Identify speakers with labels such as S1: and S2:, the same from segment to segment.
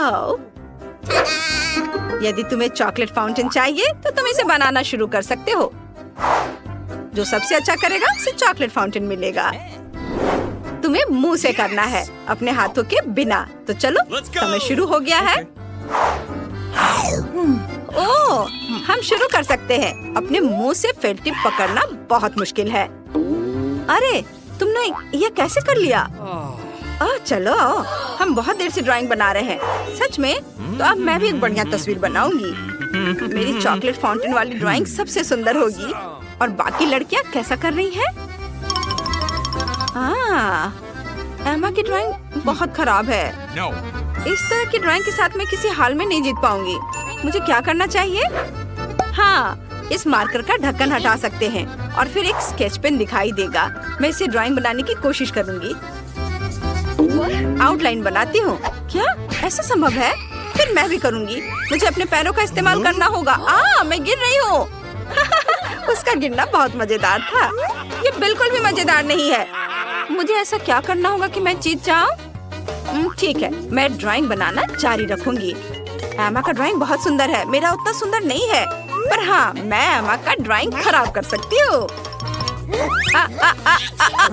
S1: Wow! यदि तुम्हें chocolate fountain चाहिए तो तुम इसे बनाना शुरू कर सकते हो। जो सबसे अच्छा करेगा उसे चॉकलेट फाउंटेन मिलेगा। तुम्हें मुंह से करना है, अपने हाथों के बिना। तो चलो, समय शुरू हो गया है। ओह, हम शुरू कर सकते हैं। अपने मुंह से फेल्ट टिप पकड़ना बहुत मुश्किल है। अरे, तुमने ये कैसे कर लिया? चलो, हम बहुत देर से ड्राइंग बना रहे हैं। सच में? तो अब मैं भी एक बढ़िया तस्वीर बनाऊंगी। मेरी चॉकलेट फाउंटेन वाली ड्राइंग सबसे सुंदर होगी। और बाकी लड़कियां कैसा कर रही हैं? एमा की ड्राइंग बहुत खराब है। इस तरह की ड्राइंग के साथ मैं किसी हाल में नहीं जीत पाऊंगी। मुझे क्या करना चाहिए? हाँ, इस मार्कर का ढक्कन हटा सकते हैं और फिर एक स्केच पेन दिखाई देगा। मैं इसे ड्राइंग बनाने की कोशिश करूंगी। आउटलाइन बनाती हूँ। क्या ऐसा संभव है? फिर मैं भी करूंगी। मुझे अपने पैरों का इस्तेमाल करना होगा। मैं गिर रही हूँ। उसका गिरना बहुत मजेदार था। ये बिल्कुल भी मजेदार नहीं है। मुझे ऐसा क्या करना होगा कि मैं जीत जाऊँ? ठीक है, मैं ड्राइंग बनाना जारी रखूंगी। एमा का ड्राइंग बहुत सुंदर है। मेरा उतना सुंदर नहीं है, पर हाँ, मैं एमा का ड्राइंग खराब कर सकती हूँ।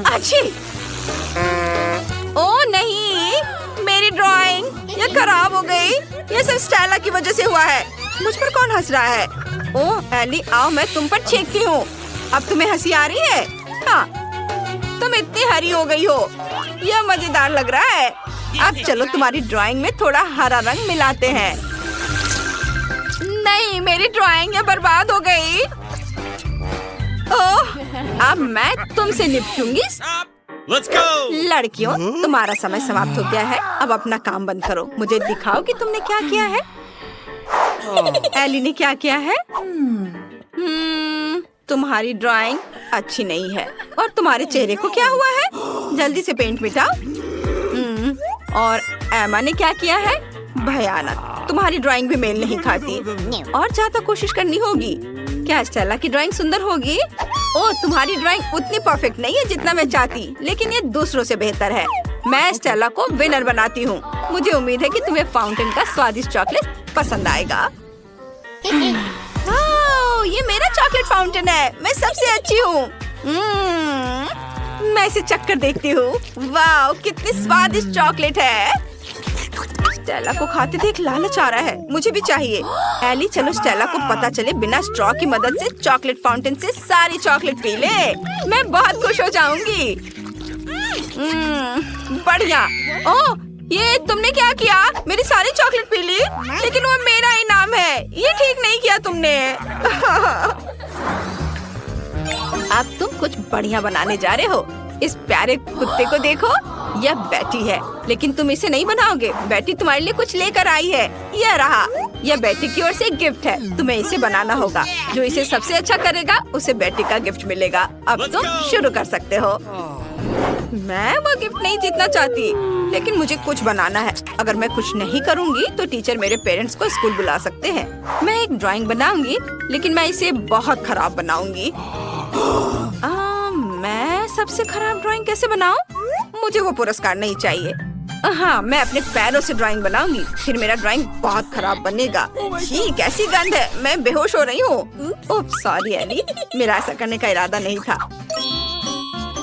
S1: अच्छी। ओह नहीं, मेरी ड्राइंग ये खराब हो गई। ये सब स्टेला की वजह से हुआ है। मुझ पर कौन हंस रहा है? ओह एली, आओ मैं तुम पर छींकती हूँ। अब तुम्हें हंसी आ रही है? हाँ, तुम इतनी हरी हो गई हो। यह मजेदार लग रहा है। अब चलो तुम्हारी ड्राइंग में थोड़ा हरा रंग मिलाते हैं। नहीं, मेरी ड्राइंग ये बर्बाद हो गई। ओह, अब मैं तुमसे निपटूंगी। लड़कियों, तुम्हारा समय समाप्त हो गया है। अब अपना काम बंद करो। मुझे दिखाओ कि तुमने क्या किया है। एली ने क्या किया है? तुम्हारी ड्राइंग अच्छी नहीं है। और तुम्हारे चेहरे को क्या हुआ है? जल्दी से पेंट मिटाओ। और एमा ने क्या किया है? भयानक। तुम्हारी ड्राइंग भी मेल नहीं खाती। और ज्यादा कोशिश करनी होगी। क्या स्टेला की ड्राइंग सुंदर होगी? ओह, तुम्हारी ड्राइंग उतनी परफेक्ट नहीं है जितना मैं चाहती, लेकिन ये दूसरों से बेहतर है। मैं स्टेला को विनर बनाती हूँ। मुझे उम्मीद है कि तुम्हें फाउंटेन का स्वादिष्ट चॉकलेट पसंद आएगा। ये मेरा चॉकलेट फाउंटेन है। मैं सबसे अच्छी हूँ। मैं इसे चक्कर देखती हूँ। वाह, कितनी स्वादिष्ट चॉकलेट है। स्टेला को खाते देख लालच आ रहा है। मुझे भी चाहिए। एली, चलो स्टेला को पता चले बिना स्ट्रॉ की मदद से चॉकलेट फाउंटेन से सारी चॉकलेट पी ले। मैं बहुत खुश हो जाऊंगी। बढ़िया। ओह, ये तुमने क्या किया? मेरी सारी चॉकलेट पी ली? लेकिन वो मेरा इनाम है। ये ठीक नहीं किया तुमने। अब तुम कुछ बढ़िया बनाने जा रहे हो। इस प्यारे कुत्ते को देखो, यह बैटी है। लेकिन तुम इसे नहीं बनाओगे। बैटी तुम्हारे लिए कुछ लेकर आई है। यह रहा। यह बैटी की ओर से एक गिफ्ट है। तुम्हें इसे बनाना होगा। जो इसे सबसे अच्छा करेगा उसे बैटी का गिफ्ट मिलेगा। अब तुम शुरू कर सकते हो। मैं वो गिफ्ट नहीं जीतना चाहती, लेकिन मुझे कुछ बनाना है। अगर मैं कुछ नहीं करूँगी तो टीचर मेरे पेरेंट्स को स्कूल बुला सकते हैं। मैं एक ड्राइंग बनाऊंगी, लेकिन मैं इसे बहुत खराब बनाऊंगी। मैं सबसे खराब ड्राइंग कैसे बनाऊं? मुझे वो पुरस्कार नहीं चाहिए। हाँ, मैं अपने पैरों से ड्राइंग बनाऊंगी। फिर मेरा ड्राइंग बहुत खराब बनेगा। छी, कैसी गंध है। मैं बेहोश हो रही हूँ। ओह सॉरी एली, मेरा ऐसा करने का इरादा नहीं था।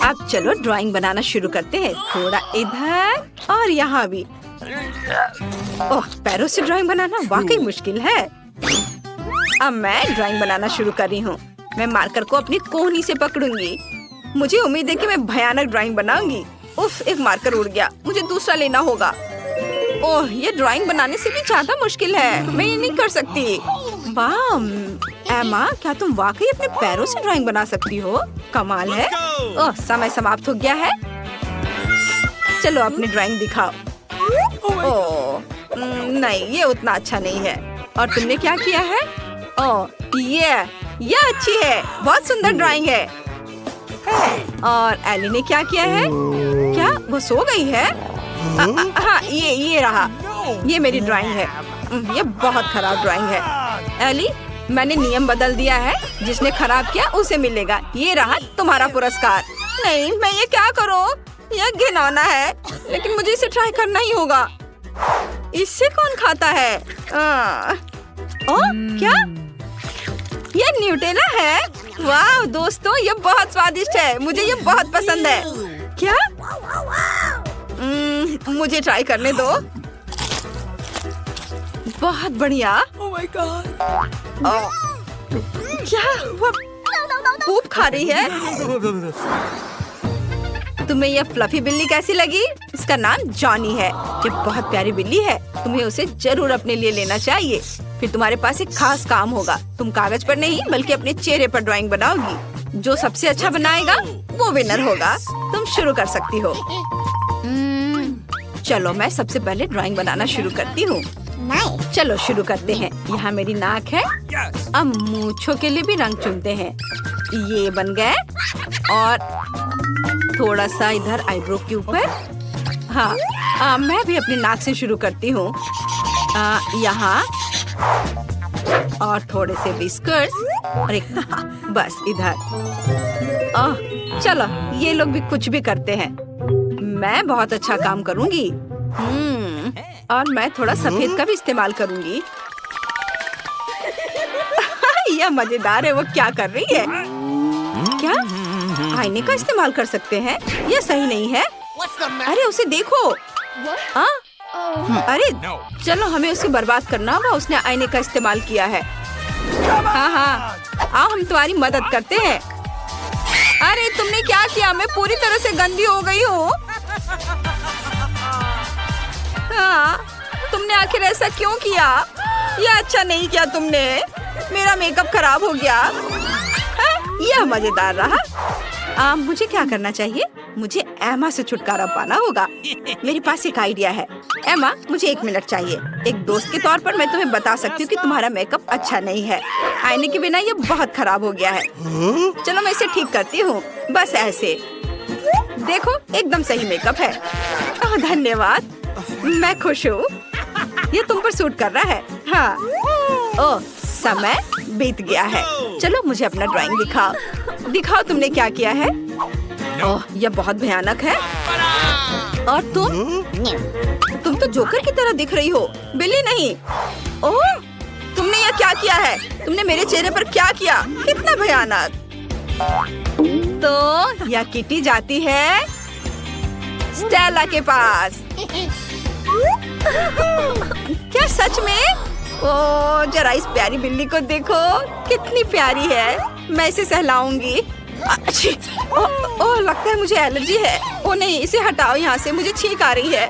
S1: अब चलो ड्राइंग बनाना शुरू करते हैं। थोड़ा इधर और यहाँ भी। ओह, पैरों से ड्राइंग बनाना वाकई मुश्किल है। अब मैं ड्राइंग बनाना शुरू कर रही हूँ। मैं मार्कर को अपनी कोहनी से पकड़ूंगी। मुझे उम्मीद है कि मैं भयानक ड्राइंग बनाऊंगी। उफ, एक मार्कर उड़ गया। मुझे दूसरा लेना होगा। ओह, ये ड्राइंग बनाने से भी ज्यादा मुश्किल है। मैं ये नहीं कर सकती। वाह एमा, क्या तुम वाकई अपने पैरों से ड्राइंग बना सकती हो? कमाल है। ओह, समय समाप्त हो गया है। चलो अपनी ड्राइंग दिखाओ। ओह नहीं, ये उतना अच्छा नहीं है। और तुमने क्या किया है? ओह, ये अच्छी है। बहुत सुंदर ड्राइंग है। और एली ने क्या किया है? क्या वो सो गई है? हाँ, ये रहा। ये मेरी ड्राइंग है। ये बहुत खराब ड्राइंग है। एली, मैंने नियम बदल दिया है। जिसने खराब किया उसे मिलेगा। ये रहा तुम्हारा पुरस्कार। नहीं, मैं ये क्या करूँ? यह घिनौना है, लेकिन मुझे इसे ट्राई करना ही होगा। इससे कौन खाता है? क्या ये न्यूटेला है? वाह दोस्तों, ये बहुत स्वादिष्ट है। मुझे ये बहुत पसंद है। क्या? मुझे ट्राई करने दो। बहुत बढ़िया।
S2: Oh my God.
S1: क्या वो पूप खा रही है? तुम्हें यह फ्लफी बिल्ली कैसी लगी? इसका नाम जॉनी है। ये बहुत प्यारी बिल्ली है। तुम्हें उसे जरूर अपने लिए लेना चाहिए। फिर तुम्हारे पास एक खास काम होगा। तुम कागज पर नहीं बल्कि अपने चेहरे पर ड्राइंग बनाओगी। जो सबसे अच्छा बनाएगा वो विनर होगा। तुम शुरू कर सकती हो। चलो मैं सबसे पहले ड्राइंग बनाना शुरू करती हूँ। चलो शुरू करते हैं। यहाँ मेरी नाक है। अब मूंछों के लिए भी रंग चुनते हैं। ये बन गए। और थोड़ा सा इधर आईब्रो के ऊपर। हाँ, मैं भी अपनी नाक से शुरू करती हूँ। यहाँ और थोड़े से व्हिस्कर्स और एक बस इधर। चलो ये लोग भी कुछ भी करते हैं। मैं बहुत अच्छा काम करूँगी। और मैं थोड़ा सफेद का भी इस्तेमाल करूँगी। यह मजेदार है। वो क्या कर रही है? क्या आईने का इस्तेमाल कर सकते हैं? यह सही नहीं है। अरे उसे देखो। अरे चलो हमें उसे बर्बाद करना होगा। उसने आईने का इस्तेमाल किया है। हाँ, आओ हम तुम्हारी मदद करते हैं। अरे तुमने क्या किया? मैं पूरी तरह से गंदी हो गई हूँ। हाँ, तुमने आखिर ऐसा क्यों किया? यह अच्छा नहीं किया तुमने। मेरा मेकअप खराब हो गया। यह मजेदार रहा। मुझे क्या करना चाहिए? मुझे एमा से छुटकारा पाना होगा। मेरे पास एक आइडिया है। एमा, मुझे 1 मिनट चाहिए। एक दोस्त के तौर पर मैं तुम्हें बता सकती हूँ कि तुम्हारा मेकअप अच्छा नहीं है। आईने के बिना ये बहुत खराब हो गया है। चलो मैं इसे ठीक करती हूँ। बस ऐसे देखो, एकदम सही मेकअप है। धन्यवाद, मैं खुश हूँ। ये तुम पर सूट कर रहा है। हाँ। ओह, समय बीत गया है। चलो मुझे अपना ड्राइंग दिखाओ। दिखाओ तुमने क्या किया है। ओह, यह बहुत भयानक है। और तुम तो जोकर की तरह दिख रही हो, बिल्ली नहीं। ओह, तुमने यह क्या किया है? तुमने मेरे चेहरे पर क्या किया? कितना भयानक। तो यह किटी जाती है स्टेला के पास। क्या सच में? ओह, जरा इस प्यारी बिल्ली को देखो, कितनी प्यारी है। मैं इसे सहलाऊंगी। ओह, लगता है मुझे एलर्जी है। ओह नहीं, इसे हटाओ यहाँ से, मुझे छींक आ रही है।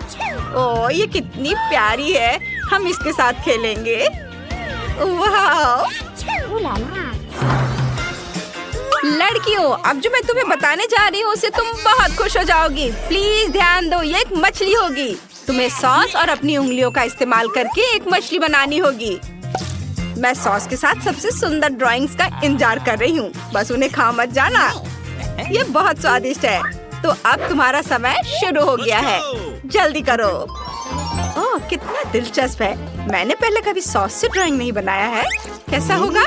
S1: ओह, ये कितनी प्यारी है। हम इसके साथ खेलेंगे। वाह! लड़कियों, अब जो मैं तुम्हें बताने जा रही हूँ उसे तुम बहुत खुश हो जाओगी। प्लीज ध्यान दो, ये एक मछली होगी। तुम्हें सॉस और अपनी उंगलियों का इस्तेमाल करके एक मछली बनानी होगी। मैं सॉस के साथ सबसे सुंदर ड्राइंग्स का इंतजार कर रही हूँ। बस उन्हें खा मत जाना। ये बहुत स्वादिष्ट है। तो अब तुम्हारा समय शुरू हो गया है। जल्दी करो। ओह, कितना दिलचस्प है। मैंने पहले कभी सॉस से ड्राइंग नहीं बनाया है। कैसा होगा?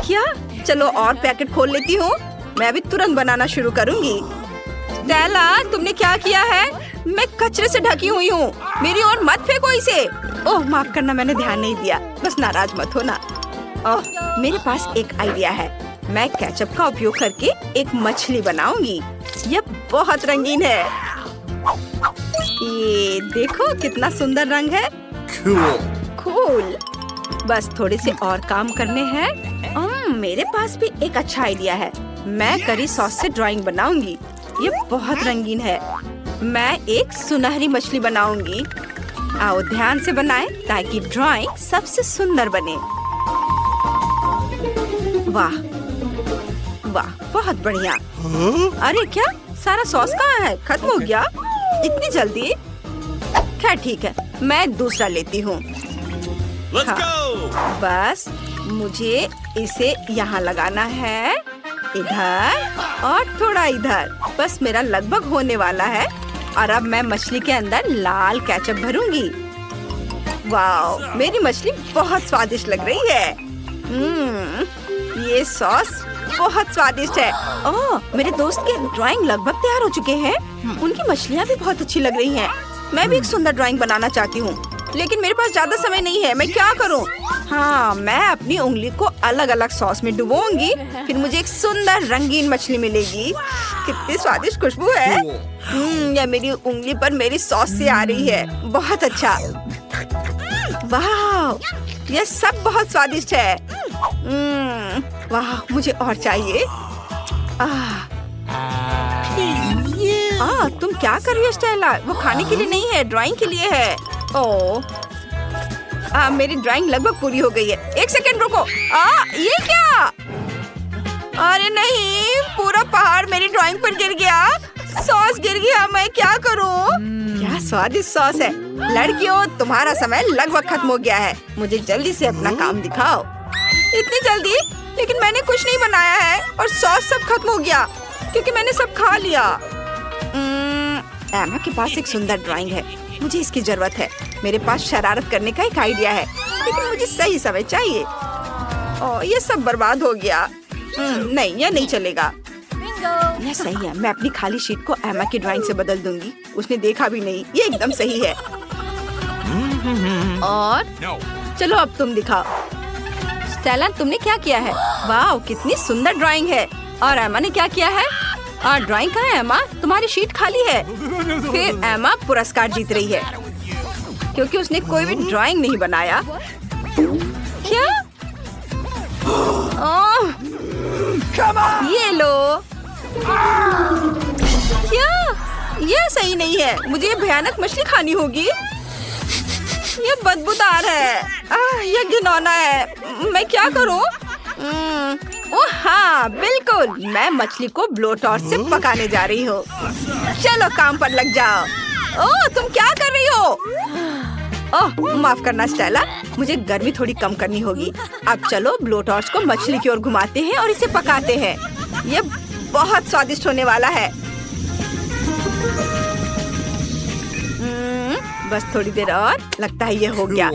S1: क्या? चलो और पैकेट खोल लेती हूँ। मैं अभी तुरंत बनाना शुरू करूँगी। स्टेला, तुमने क्या किया है? मैं कचरे से ढकी हुई हूँ। मेरी ओर मत फेंको इसे। ओह, माफ करना, मैंने ध्यान नहीं दिया। बस नाराज मत होना। ओह, मेरे पास एक आइडिया है। मैं केचप का उपयोग करके एक मछली बनाऊंगी। यह बहुत रंगीन है। ये देखो कितना सुंदर रंग है। कूल। बस थोड़े से और काम करने हैं। मेरे पास भी एक अच्छा आइडिया है। मैं करी सॉस से ड्राइंग बनाऊंगी। ये बहुत रंगीन है। मैं एक सुनहरी मछली बनाऊंगी। आओ ध्यान से बनाएं ताकि ड्राइंग सबसे सुंदर बने। वाह वाह, बहुत बढ़िया। अरे क्या, सारा सॉस कहाँ है? खत्म हो गया इतनी जल्दी? खैर ठीक है, मैं दूसरा लेती हूँ। हाँ, बस मुझे इसे यहाँ लगाना है, इधर और थोड़ा इधर। बस मेरा लगभग होने वाला है। और अब मैं मछली के अंदर लाल केचप भरूंगी। वाओ, मेरी मछली बहुत स्वादिष्ट लग रही है। ये सॉस बहुत स्वादिष्ट है। ओह, मेरे दोस्त के ड्राइंग लगभग तैयार हो चुके हैं। उनकी मछलियाँ भी बहुत अच्छी लग रही हैं। मैं भी एक सुंदर ड्राइंग बनाना चाहती हूँ, लेकिन मेरे पास ज्यादा समय नहीं है। मैं क्या करूँ? हाँ, मैं अपनी उंगली को अलग अलग सॉस में डुबोऊंगी, फिर मुझे एक सुंदर रंगीन मछली मिलेगी। कितनी स्वादिष्ट खुशबू है। यह मेरी उंगली पर मेरी सॉस से आ रही है। बहुत अच्छा। वाह, यह सब बहुत स्वादिष्ट है। वाह, मुझे और चाहिए। तुम क्या कर रही हो स्टेला? वो खाने के लिए नहीं है, ड्राइंग के लिए है। मेरी ड्राइंग लगभग पूरी हो गई है। एक सेकंड रुको। ये क्या? अरे नहीं, पूरा पहाड़ मेरी ड्राइंग पर गिर गया। सॉस गिर गया। मैं क्या करूं? क्या स्वादिष्ट सॉस है। लड़कियों, तुम्हारा समय लगभग खत्म हो गया है। मुझे जल्दी से अपना काम दिखाओ। इतनी जल्दी? लेकिन मैंने कुछ नहीं बनाया है और सॉस सब खत्म हो गया क्योंकि मैंने सब खा लिया। एमा के पास एक सुंदर ड्राइंग है, मुझे इसकी जरूरत है। मेरे पास शरारत करने का एक आइडिया है, लेकिन मुझे सही समय चाहिए। ये सब बर्बाद हो गया। नहीं, यह नहीं चलेगा। यह सही है। मैं अपनी खाली शीट को एमा की ड्राइंग से बदल दूंगी। उसने देखा भी नहीं। ये एकदम सही है। और चलो अब तुम दिखाओ। स्टेला, तुमने क्या किया है? वाह, कितनी सुंदर ड्राइंग है। और एमा ने क्या किया है? ड्राइंग कहाँ है एमा? तुम्हारी शीट खाली है। फिर एमा पुरस्कार जीत रही है क्योंकि उसने कोई भी ड्राइंग नहीं बनाया। क्या? ये लो। क्या? यह सही नहीं है। मुझे ये भयानक मछली खानी होगी। ये बदबूदार है। यह घिनौना है। मैं क्या करूं? ओह हाँ, बिल्कुल। मैं मछली को ब्लो टॉर्च से पकाने जा रही हूँ। चलो काम पर लग जाओ। ओह, तुम क्या कर रही हो? ओह, माफ करना स्टेला, मुझे गर्मी थोड़ी कम करनी होगी। अब चलो ब्लो टॉर्च को मछली की ओर घुमाते हैं और इसे पकाते हैं। ये बहुत स्वादिष्ट होने वाला है। बस थोड़ी देर और। लगता है ये हो गया।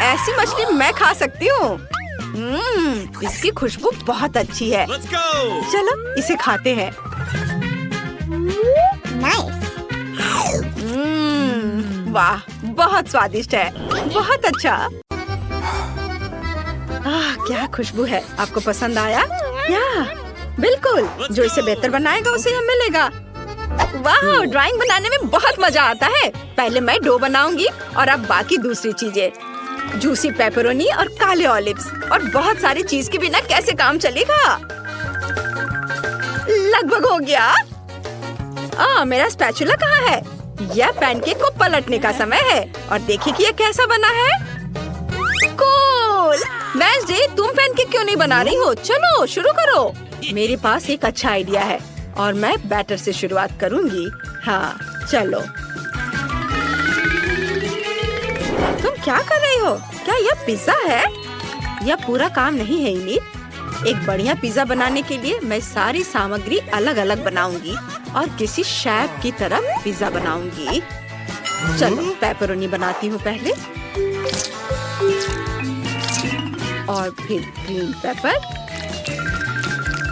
S1: ऐसी मछली मैं खा सकती हूँ। इसकी खुशबू बहुत अच्छी है। चलो इसे खाते हैं। वाह, बहुत स्वादिष्ट है। बहुत अच्छा। क्या खुशबू है। आपको पसंद आया? या बिल्कुल, जो इसे बेहतर बनाएगा उसे हमें मिलेगा। वाह, ड्राइंग बनाने में बहुत मजा आता है। पहले मैं डो बनाऊंगी और अब बाकी दूसरी चीजें। जूसी पेपरोनी और काले ऑलिव्स और बहुत सारी चीज के बिना कैसे काम चलेगा? लगभग हो गया। मेरा स्पैचुला कहाँ है? यह पैनकेक को पलटने का समय है और देखिए कि यह कैसा बना है। कूल। वेडनेसडे, तुम पैनकेक क्यों नहीं बना रही हो? चलो शुरू करो। मेरे पास एक अच्छा आइडिया है और मैं बैटर से शुरुआत करूंगी। हाँ, चलो। तुम क्या कर रही हो? क्या यह पिज्जा है? यह पूरा काम नहीं है इलीट। एक बढ़िया पिज्जा बनाने के लिए मैं सारी सामग्री अलग अलग बनाऊंगी और किसी शेफ की तरह पिज्जा बनाऊंगी। चलो पेपरोनी बनाती हूँ पहले और फिर ग्रीन पेपर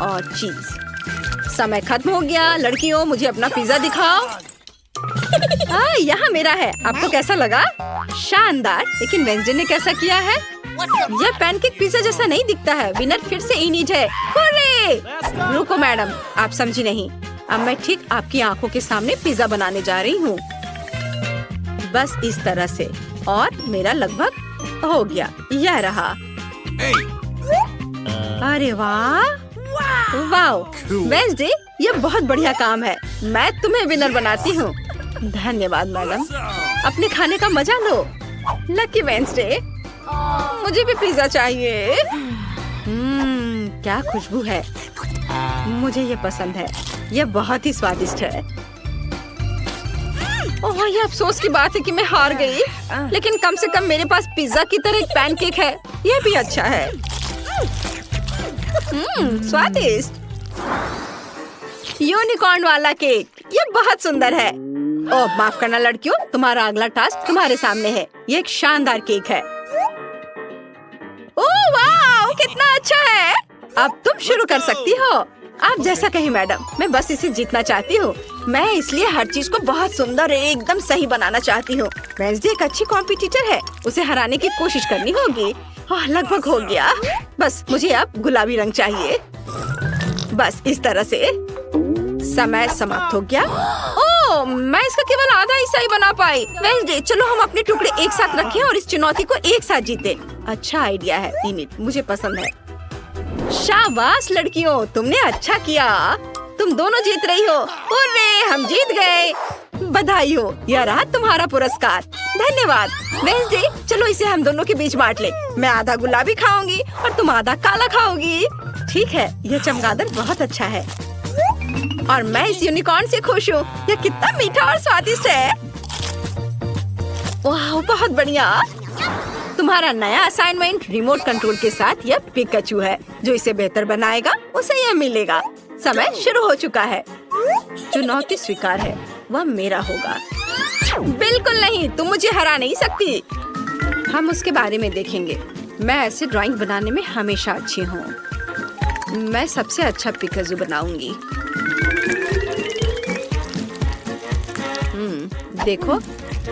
S1: और चीज। समय खत्म हो गया। लड़कियों, मुझे अपना पिज्जा दिखाओ। यहाँ मेरा है। आपको कैसा लगा? शानदार। लेकिन वेडनेसडे ने कैसा किया है? यह पैनकेक पिज्जा जैसा नहीं दिखता है। विनर फिर से इनीज है। हुर्रे! रुको मैडम, आप समझी नहीं। अब मैं ठीक आपकी आंखों के सामने पिज्जा बनाने जा रही हूँ। बस इस तरह से। और मेरा लगभग हो गया। यह रहा। अरे वाह, वाह वेडनेसडे, यह बहुत बढ़िया काम है। मैं तुम्हें विनर बनाती हूँ। धन्यवाद मैडम। अपने खाने का मजा लो। लकी वेडनेसडे, मुझे भी पिज्जा चाहिए। क्या खुशबू है। मुझे ये पसंद है। यह बहुत ही स्वादिष्ट है। ओह, ये अफसोस की बात है कि मैं हार गई। लेकिन कम से कम मेरे पास पिज्जा की तरह एक पैनकेक है। यह भी अच्छा है। स्वादिष्ट। यूनिकॉर्न वाला केक, यह बहुत सुंदर है। ओह, माफ करना लड़कियों, तुम्हारा अगला टास्क तुम्हारे सामने है। ये एक शानदार केक है। ओह वाह, कितना अच्छा है। अब तुम शुरू कर सकती हो। आप जैसा कहें मैडम, मैं बस इसे जीतना चाहती हूँ। मैं इसलिए हर चीज को बहुत सुंदर एकदम सही बनाना चाहती हूँ। वेंसडे एक अच्छी कॉम्पिटिटर है, उसे हराने की कोशिश करनी होगी। लगभग हो गया। बस मुझे अब गुलाबी रंग चाहिए। बस इस तरह से। समय समाप्त हो गया। ओह, मैं इसका केवल आधा हिस्सा ही बना पाई। वेंसडे, चलो हम अपने टुकड़े एक साथ रखें और इस चुनौती को एक साथ जीते। अच्छा आइडिया है इनिट, मुझे पसंद है। शाबाश लड़कियों, तुमने अच्छा किया। तुम दोनों जीत रही हो। हुर्रे, हम जीत गए। बधाई हो, यह रहा तुम्हारा पुरस्कार। धन्यवाद। वेंसडे, चलो इसे हम दोनों के बीच बांट ले। मैं आधा गुलाबी खाऊंगी और तुम आधा काला खाओगी। ठीक है, यह चमगादड़ बहुत अच्छा है और मैं इस यूनिकॉर्न से खुश हूँ। यह कितना मीठा और स्वादिष्ट है। वाह, बहुत बढ़िया। तुम्हारा नया असाइनमेंट रिमोट कंट्रोल के साथ यह पिकाचू है। जो इसे बेहतर बनाएगा उसे यह मिलेगा। समय शुरू हो चुका है। चुनौती स्वीकार है, वह मेरा होगा। बिल्कुल नहीं, तुम मुझे हरा नहीं सकती। हम उसके बारे में देखेंगे। मैं ऐसे ड्राइंग बनाने में हमेशा अच्छी हूँ। मैं सबसे अच्छा पिकाचू बनाऊंगी। देखो,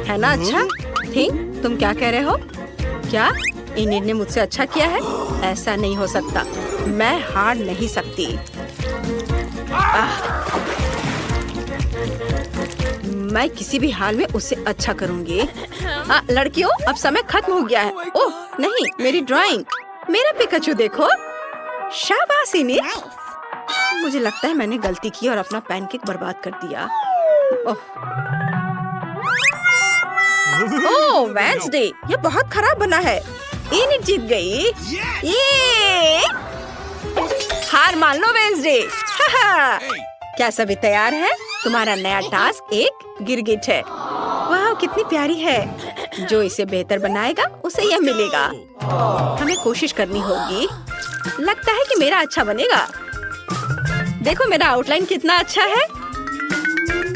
S1: है ना अच्छा? थिंक, तुम क्या कह रहे हो? क्या इनिट ने मुझसे अच्छा किया है? ऐसा नहीं हो सकता। मैं हार नहीं सकती। मैं किसी भी हाल में उससे अच्छा करूंगी। लड़कियों, अब समय खत्म हो गया है। ओह नहीं, मेरी ड्राइंग, मेरा पिकाचू देखो। शाबाश इनिट। मुझे लगता है मैंने गलती की और अपना पैनकेक बर्बाद कर दिया। ओह वेंसडे, ये बहुत खराब बना है। इनिट जीत गई। ये हार मान लो वेंसडे। क्या सभी तैयार है? तुम्हारा नया टास्क एक गिरगिट है। वाह, कितनी प्यारी है। जो इसे बेहतर बनाएगा उसे यह मिलेगा। हमें कोशिश करनी होगी। लगता है कि मेरा अच्छा बनेगा। देखो मेरा आउटलाइन कितना अच्छा है।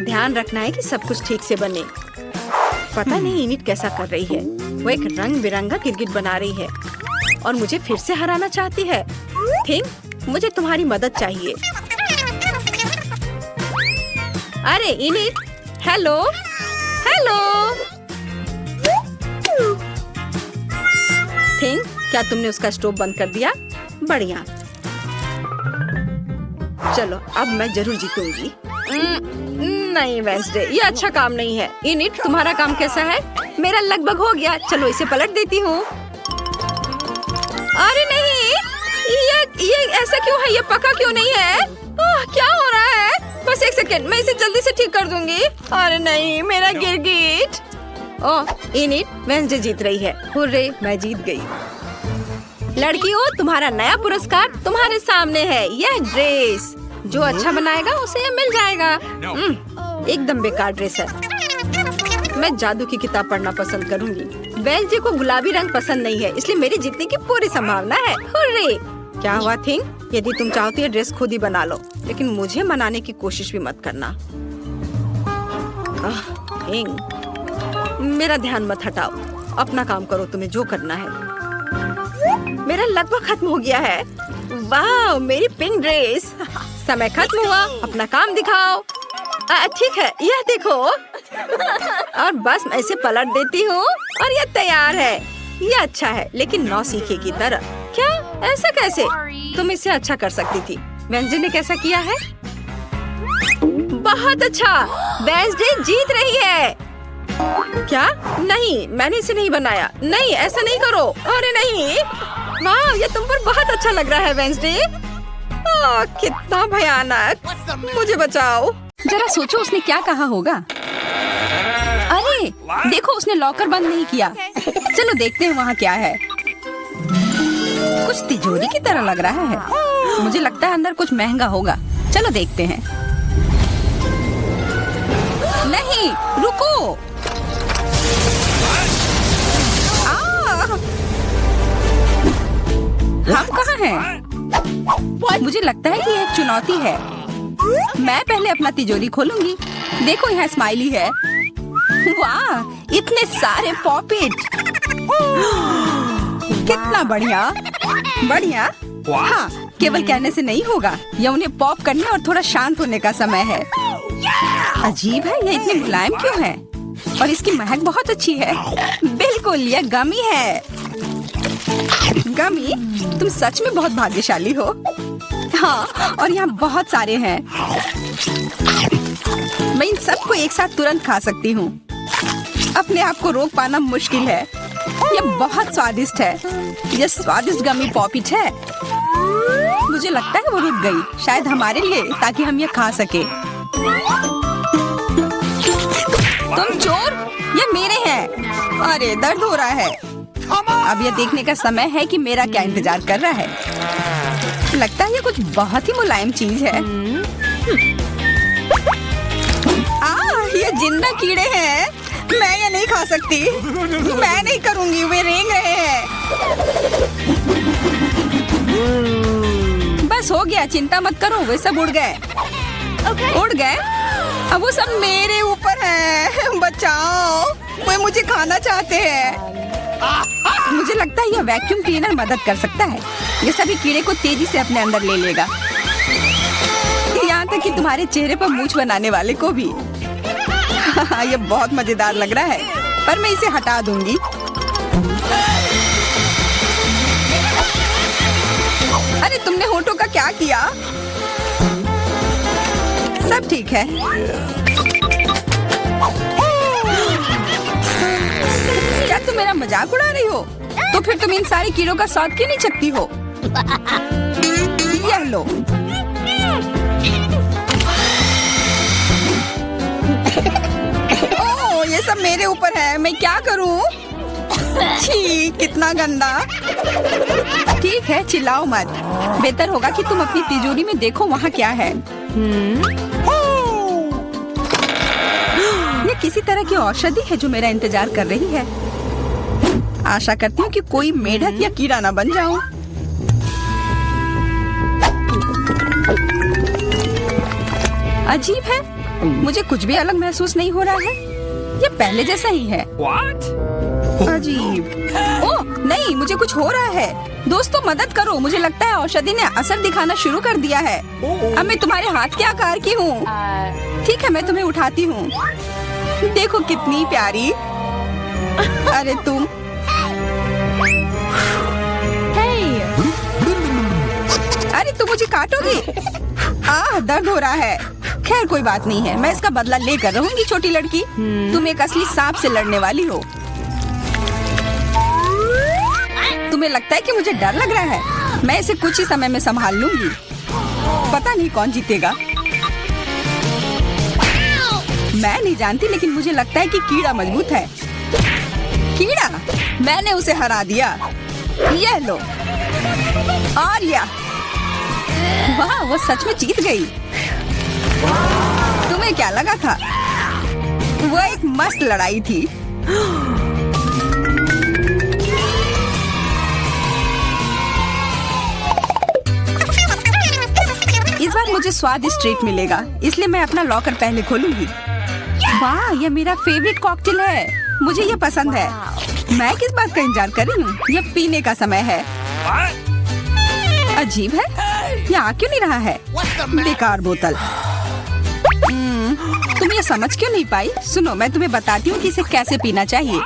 S1: ध्यान रखना है कि सब कुछ ठीक से बने। पता नहीं इनिट कैसा कर रही है। वो एक रंग बिरंगा गिरगिट बना रही है और मुझे फिर से हराना चाहती है। थिंक, मुझे तुम्हारी मदद चाहिए। अरे इनिट, हेलो हेलो। थिंक, क्या तुमने उसका स्टोव बंद कर दिया? बढ़िया। चलो अब मैं जरूर जीतूंगी। नहीं वेंसडे, ये अच्छा काम नहीं है। इनिट, तुम्हारा काम कैसा है? मेरा लगभग हो गया। चलो इसे पलट देती हूँ। अरे नहीं, ये ऐसा क्यों है? ये पका क्यों नहीं है? क्या हो रहा है? बस एक सेकेंड, मैं इसे जल्दी से ठीक कर दूंगी। अरे नहीं, मेरा गिरगिट। ओह इनिट, वेंसडे जीत रही है। हुर्रे, मैं जीत गई। लड़कियों, तुम्हारा नया पुरस्कार तुम्हारे सामने है। यह ड्रेस। जो अच्छा बनाएगा उसे यह मिल जाएगा। एकदम बेकार ड्रेस है। मैं जादू की किताब पढ़ना पसंद करूंगी। वेंसडे को गुलाबी रंग पसंद नहीं है, इसलिए मेरी जीतने की पूरी संभावना है। हुर्रे! क्या हुआ थिंक? यदि तुम चाहती है ड्रेस खुद ही बना लो, लेकिन मुझे मनाने की कोशिश भी मत करना। थिंक, मेरा ध्यान मत हटाओ। अपना काम करो, तुम्हें जो करना है। मेरा लगभग खत्म हो गया है। वाह, मेरी पिंक ड्रेस। समय खत्म हुआ, अपना काम दिखाओ। ठीक है, यह देखो। और बस मैं इसे पलट देती हूँ और यह तैयार है। यह अच्छा है, लेकिन नौसीखे की तरह। क्या? ऐसा कैसे? तुम इसे अच्छा कर सकती थी। वेंसडे ने कैसा किया है? बहुत अच्छा। वेंसडे जीत रही है। क्या? नहीं, मैंने इसे नहीं बनाया। नहीं, ऐसा नहीं करो। अरे नहीं। वाह, ये तुम पर बहुत अच्छा लग रहा है वेंसडे। कितना भयानक। मुझे बचाओ।
S2: जरा सोचो उसने क्या कहा होगा। अरे देखो, उसने लॉकर बंद नहीं किया। चलो देखते हैं वहाँ क्या है। कुछ तिजोरी की तरह लग रहा है। मुझे लगता है अंदर कुछ महंगा होगा। चलो देखते हैं। नहीं, रुको। हम कहाँ हैं? मुझे लगता है कि यह एक चुनौती है। मैं पहले अपना तिजोरी खोलूंगी। देखो, यहाँ स्माइली है। वाह, इतने सारे पॉपिट। कितना बढ़िया। बढ़िया। हाँ, केवल कहने से नहीं होगा। यह उन्हें पॉप करने और थोड़ा शांत होने का समय है। अजीब है, ये इतनी मुलायम क्यों है? और इसकी महक बहुत अच्छी है। बिल्कुल, यह गमी है। गमी, तुम सच में बहुत भाग्यशाली हो। हाँ, और यहाँ बहुत सारे हैं। मैं इन सबको एक साथ तुरंत खा सकती हूँ। अपने आप को रोक पाना मुश्किल है। यह बहुत स्वादिष्ट है। यह स्वादिष्ट गमी पॉपिट है। मुझे लगता है वो रुक गई, शायद हमारे लिए, ताकि हम ये खा सके। तुम चोर, ये मेरे हैं। अरे दर्द हो रहा है। अब ये देखने का समय है कि मेरा क्या इंतजार कर रहा है। लगता है ये कुछ बहुत ही मुलायम चीज है। ये जिंदा कीड़े हैं। मैं ये नहीं खा सकती। मैं नहीं करूंगी, वे रेंग रहे हैं। बस हो गया, चिंता मत करो, वे सब उड़ गए। उड़ गए? अब वो सब मेरे ऊपर है। बचाओ, वे मुझे खाना चाहते हैं। मुझे लगता है यह वैक्यूम क्लीनर मदद कर सकता है। ये सभी कीड़े को तेजी से अपने अंदर ले लेगा, यहाँ तक कि तुम्हारे चेहरे पर मूंछ बनाने वाले को भी। ये बहुत मजेदार लग रहा है, पर मैं इसे हटा दूंगी। अरे तुमने होठों का क्या किया? सब ठीक है। क्या तुम मेरा मजाक उड़ा रही हो? तो फिर तुम इन सारे कीड़ों का स्वाद क्यों नहीं चखती हो? यह लो। ओह, ये सब मेरे ऊपर है। मैं क्या करूं? छी, कितना गंदा। ठीक है, चिल्लाओ मत। बेहतर होगा कि तुम अपनी तिजोरी में देखो वहाँ क्या है। ये किसी तरह की औषधि है जो मेरा इंतजार कर रही है। आशा करती हूँ कि कोई मेढक या कीड़ा ना बन जाऊं। अजीब है, मुझे कुछ भी अलग महसूस नहीं हो रहा है। ये पहले जैसा ही है। अजीब। ओह नहीं, मुझे कुछ हो रहा है। दोस्तों मदद करो, मुझे लगता है औषधि ने असर दिखाना शुरू कर दिया है। अब मैं तुम्हारे हाथ के आकार की हूँ। ठीक है, मैं तुम्हें उठाती हूँ। देखो कितनी प्यारी। अरे तुम। अरे तुम मुझे काटोगी? दर्द हो रहा है। खैर कोई बात नहीं है, मैं इसका बदला लेकर रहूंगी। छोटी लड़की, तुम एक असली सांप से लड़ने वाली हो। तुम्हें लगता है कि मुझे डर लग रहा है? मैं इसे कुछ ही समय में संभाल लूंगी। पता नहीं कौन जीतेगा। मैं नहीं जानती, लेकिन मुझे लगता है कि कीड़ा मजबूत है। कीड़ा, मैंने उसे हरा दिया। यह लो। और यह, वाह, वो सच में जीत गई। तुम्हें क्या लगा था? वो एक मस्त लड़ाई थी। इस बार मुझे स्वादिष्ट ट्रीट मिलेगा, इसलिए मैं अपना लॉकर पहले खोलूंगी। वाह, यह मेरा फेवरेट कॉकटेल है। मुझे यह पसंद है। मैं किस बात का इंतजार कर रही हूँ? यह पीने का समय है। अजीब है, यह आ क्यों नहीं रहा है? बेकार बोतल। तुम ये समझ क्यों नहीं पाई? सुनो, मैं तुम्हें बताती हूँ कि इसे कैसे पीना चाहिए।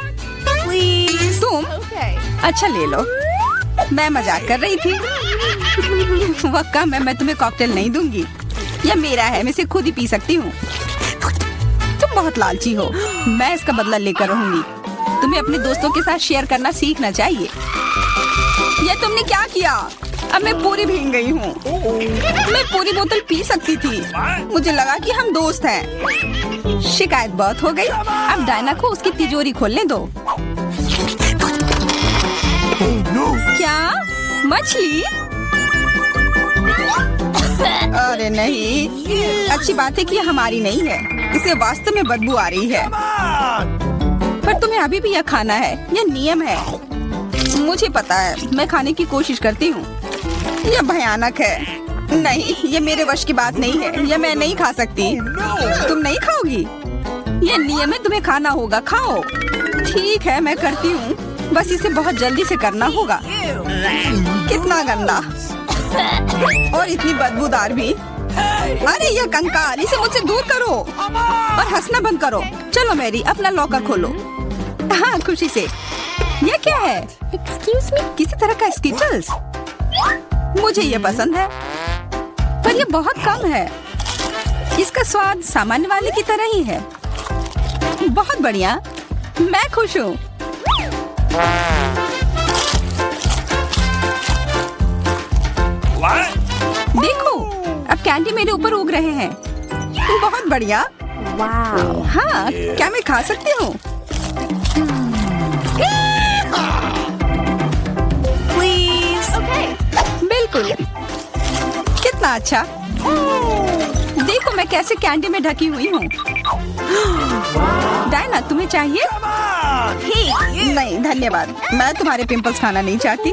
S2: तुम अच्छा ले लो। मैं मजाक कर रही थी। वह कम है, मैं तुम्हें कॉकटेल नहीं दूंगी। यह मेरा है, मैं इसे खुद ही पी सकती हूँ। तुम बहुत लालची हो। मैं इसका बदला लेकर रहूंगी। तुम्हें अपने दोस्तों के साथ शेयर करना सीखना चाहिए। यह तुमने क्या किया? अब मैं पूरी भीग गई हूँ। मैं पूरी बोतल पी सकती थी। मुझे लगा कि हम दोस्त हैं। शिकायत बहुत हो गई। अब डायना को उसकी तिजोरी खोलने दो। क्या? मछली? अरे नहीं, अच्छी बात है कि यह हमारी नहीं है। इसे वास्तव में बदबू आ रही है। पर तुम्हें अभी भी यह खाना है। यह नियम है। मुझे पता है, मैं खाने की कोशिश करती हूँ। यह भयानक है। नहीं, ये मेरे वश की बात नहीं है। यह मैं नहीं खा सकती। तुम नहीं खाओगी? यह नियम है, तुम्हें खाना होगा। खाओ। ठीक है, मैं करती हूँ। बस इसे बहुत जल्दी से करना होगा। कितना गंदा और इतनी बदबूदार भी। अरे ये कंकाल, इसे मुझसे दूर करो और हंसना बंद करो। चलो मैरी, अपना लॉकर खोलो। हाँ, खुशी से। ये क्या है? एक्सक्यूज मी, किसी तरह का स्किटल्स। मुझे ये पसंद है, पर ये बहुत कम है। इसका स्वाद सामान्य वाले की तरह ही है। बहुत बढ़िया, मैं खुश हूँ। देखो, अब कैंडी मेरे ऊपर उग रहे हैं। बहुत बढ़िया। हाँ, क्या मैं खा सकती हूँ? बिल्कुल। कितना अच्छा। देखो मैं कैसे कैंडी में ढकी हुई हूँ। डायना, तुम्हें चाहिए? नहीं धन्यवाद, मैं तुम्हारे पिंपल्स खाना नहीं चाहती।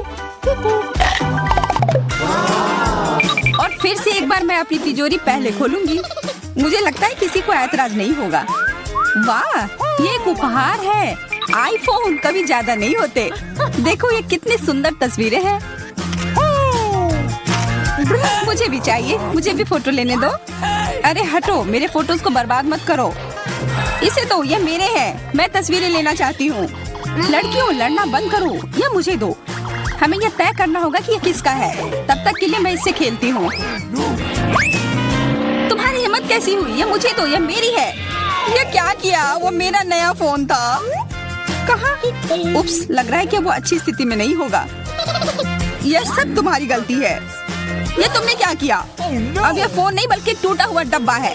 S2: और फिर से एक बार मैं अपनी तिजोरी पहले खोलूंगी। मुझे लगता है किसी को ऐतराज नहीं होगा। वाह, ये एक उपहार है। आईफोन कभी ज्यादा नहीं होते। देखो ये कितनी सुंदर तस्वीरें हैं। मुझे भी चाहिए, मुझे भी फोटो लेने दो। अरे हटो, मेरे फोटोज को बर्बाद मत करो। इसे दो, ये मेरे हैं। मैं तस्वीरें लेना चाहती हूँ। लड़कियों, लड़ना बंद करो, ये मुझे दो। हमें यह तय करना होगा कि ये किसका है। तब तक के लिए मैं इससे खेलती हूँ। तुम्हारी हिम्मत कैसी हुई? ये मुझे दो, ये मेरी है। ये क्या किया? वो मेरा नया फोन था। कहाँ? उप्स, लग रहा है कि वो अच्छी स्थिति में नहीं होगा। यह सब तुम्हारी गलती है। ये तुमने क्या किया? अब यह फोन नहीं बल्कि टूटा हुआ डब्बा है।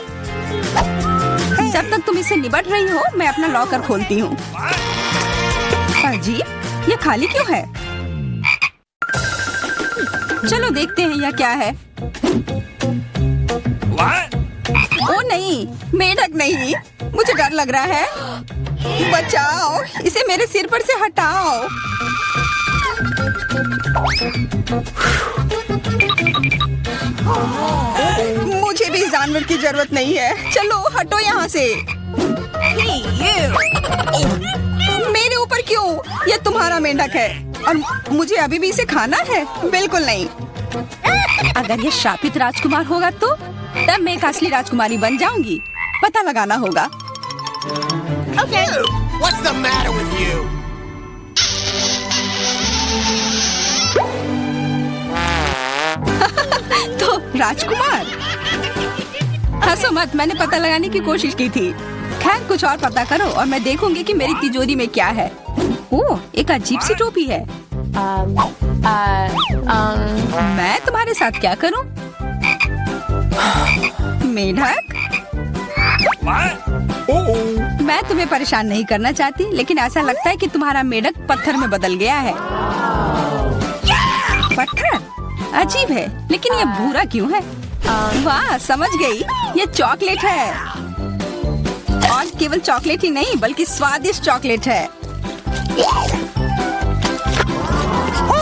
S2: जब तक तुम इससे निपट रही हो, मैं अपना लॉकर खोलती हूँ। अजीब, ये खाली क्यों है? चलो देखते हैं यह क्या है। ओ नहीं, मेढक नहीं, मुझे डर लग रहा है। बचाओ, इसे मेरे सिर पर से हटाओ। मुझे भी इस जानवर की जरूरत नहीं है। चलो हटो यहाँ से। मेरे ऊपर क्यों? ये तुम्हारा मेंढक है और मुझे अभी भी इसे खाना है? बिल्कुल नहीं। अगर ये शापित राजकुमार होगा तो तब मैं एक असली राजकुमारी बन जाऊंगी। पता लगाना होगा।
S3: Okay. What's the matter with you?
S2: तो राजकुमार, हंसो मत, मैंने पता लगाने की कोशिश की थी। खैर कुछ और पता करो और मैं देखूंगी कि मेरी तिजोरी में क्या है। ओह, एक अजीब सी टोपी है। मैं तुम्हारे साथ क्या करूं? मेढक, मैं तुम्हें परेशान नहीं करना चाहती, लेकिन ऐसा लगता है कि तुम्हारा मेढक पत्थर में बदल गया है। पत्थर? अजीब है, लेकिन ये भूरा क्यों है? वाह, समझ गई, ये चॉकलेट है। और केवल चॉकलेट ही नहीं बल्कि स्वादिष्ट चॉकलेट है।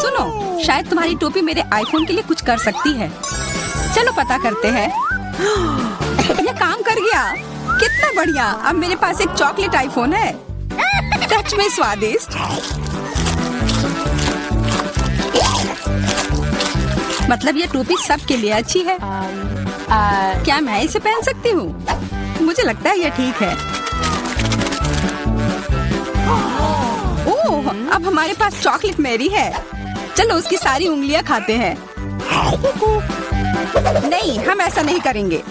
S2: सुनो, शायद तुम्हारी टोपी मेरे आईफोन के लिए कुछ कर सकती है। चलो पता करते हैं। ये काम कर गया, कितना बढ़िया। अब मेरे पास एक चॉकलेट आईफोन है। सच में स्वादिष्ट। मतलब ये टोपी सबके लिए अच्छी है। क्या मैं इसे पहन सकती हूँ? मुझे लगता है ये ठीक है। ओह, अब हमारे पास चॉकलेट मैरी है। चलो उसकी सारी उंगलियां खाते हैं। नहीं, हम ऐसा नहीं करेंगे।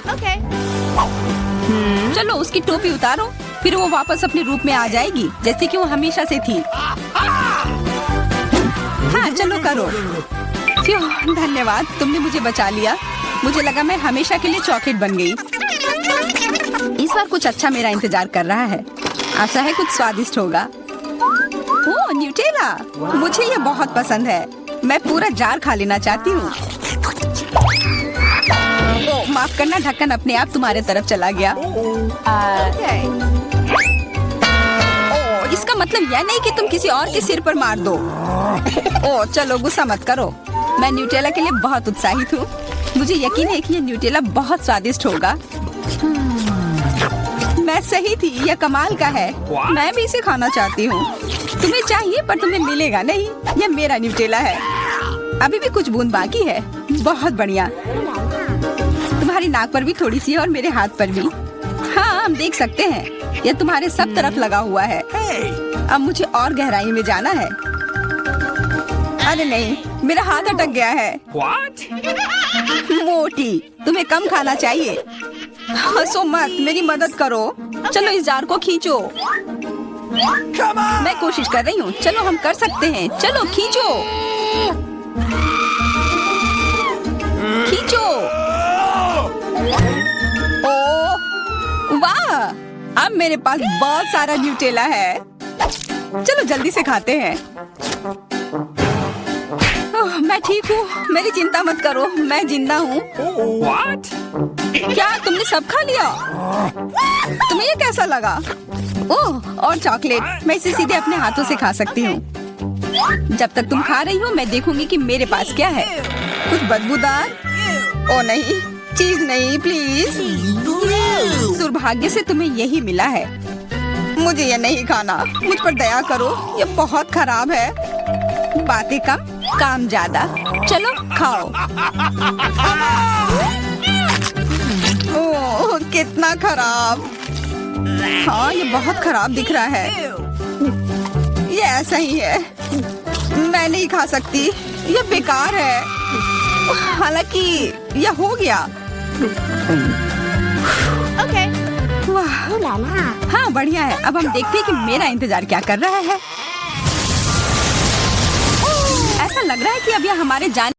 S2: चलो उसकी टोपी उतारो, फिर वो वापस अपने रूप में आ जाएगी जैसे कि वो हमेशा से थी। हाँ चलो करो। धन्यवाद, तुमने मुझे बचा लिया। मुझे लगा मैं हमेशा के लिए चॉकलेट बन गई। इस बार कुछ अच्छा मेरा इंतजार कर रहा है। आशा है कुछ स्वादिष्ट होगा। ओह, न्यूटेला, मुझे ये बहुत पसंद है। मैं पूरा जार खा लेना चाहती हूँ। ओह, माफ करना, ढक्कन अपने आप तुम्हारे तरफ चला गया। ओह, इसका मतलब यह नहीं कि तुम किसी और के सिर पर मार दो। ओह, चलो गुस्सा मत करो। मैं न्यूटेला के लिए बहुत उत्साहित हूँ। मुझे यकीन है कि ये न्यूटेला बहुत स्वादिष्ट होगा। मैं सही थी, यह कमाल का है। मैं भी इसे खाना चाहती हूँ। तुम्हें चाहिए पर तुम्हें मिलेगा नहीं। यह मेरा न्यूटेला है। अभी भी कुछ बूंद बाकी है। बहुत बढ़िया। तुम्हारे तुम्हारी नाक पर भी थोड़ी सी है और मेरे हाथ पर भी। हाँ, हम देख सकते हैं। यह तुम्हारे सब तरफ लगा हुआ है। अब मुझे और गहराई में जाना है। अरे नहीं, मेरा हाथ अटक गया है।
S4: What?
S2: मोटी, तुम्हें कम खाना चाहिए। हंसो मत, मेरी मदद करो। चलो इस जार को खींचो। मैं कोशिश कर रही हूँ। चलो हम कर सकते हैं। चलो खींचो, खींचो। ओ वाह, अब मेरे पास बहुत सारा न्यूटेला है। चलो जल्दी से खाते हैं। ओह, मैं ठीक हूँ, मेरी चिंता मत करो, मैं जिंदा हूँ।
S4: What?
S2: क्या तुमने सब खा लिया? तुम्हें ये कैसा लगा? ओह, और चॉकलेट, मैं इसे सीधे अपने हाथों से खा सकती हूँ। जब तक तुम खा रही हो मैं देखूंगी कि मेरे पास क्या है। कुछ बदबूदार? ओ नहीं, चीज नहीं, प्लीज। दुर्भाग्य से तुम्हें यही मिला है। मुझे ये नहीं खाना, मुझ पर दया करो, ये बहुत खराब है। बातें कम, काम ज्यादा। चलो खाओ। ओह, कितना खराब। हाँ, ये बहुत खराब दिख रहा है। ये ऐसा ही है, मैं नहीं खा सकती, ये बेकार है। हालांकि यह हो गया।
S3: Okay.
S2: वाह,
S3: Ooh la la.
S2: हाँ बढ़िया है। अब हम देखते हैं कि मेरा इंतजार क्या कर रहा है। ऐसा लग रहा है कि अब यह हमारे जाने